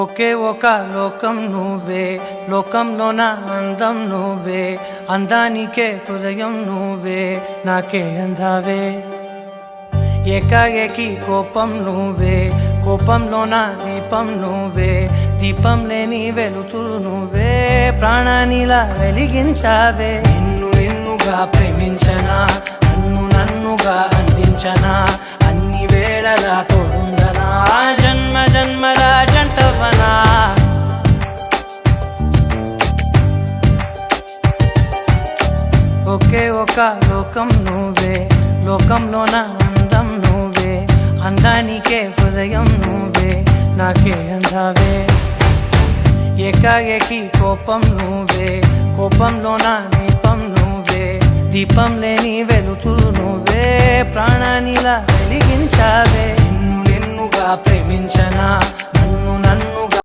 ఒకే ఒక లోకం నువ్వే, లోకంలో నా అందం నువ్వే, అందానికే హృదయం నువ్వే, నాకే అందావే. ఏకాఏకి కోపం నువ్వే, కోపంలో నా దీపం నువ్వే, దీపం లేని వెలుతురు నువ్వే, ప్రాణానిలా వెలిగించావే. నిన్నుగా ప్రేమించనా, నన్నుగా అందించనా, అన్ని వేళలా తోడుందనా, జన్మ జన్మల జంటవనా. ఒకే ఒక లోకం నువ్వే, లోకంలో నా అందం నువ్వే, అందానికే హృదయం నువ్వే, నాకే అందావే. ఏకాఏకి కోపం నువ్వే, కోపంలో నా దీపం నువ్వే, దీపం లేని వెలుతురు నువ్వే, ప్రాణానిలా వెలిగించావే. నిన్నుగా ప్రేమించనా,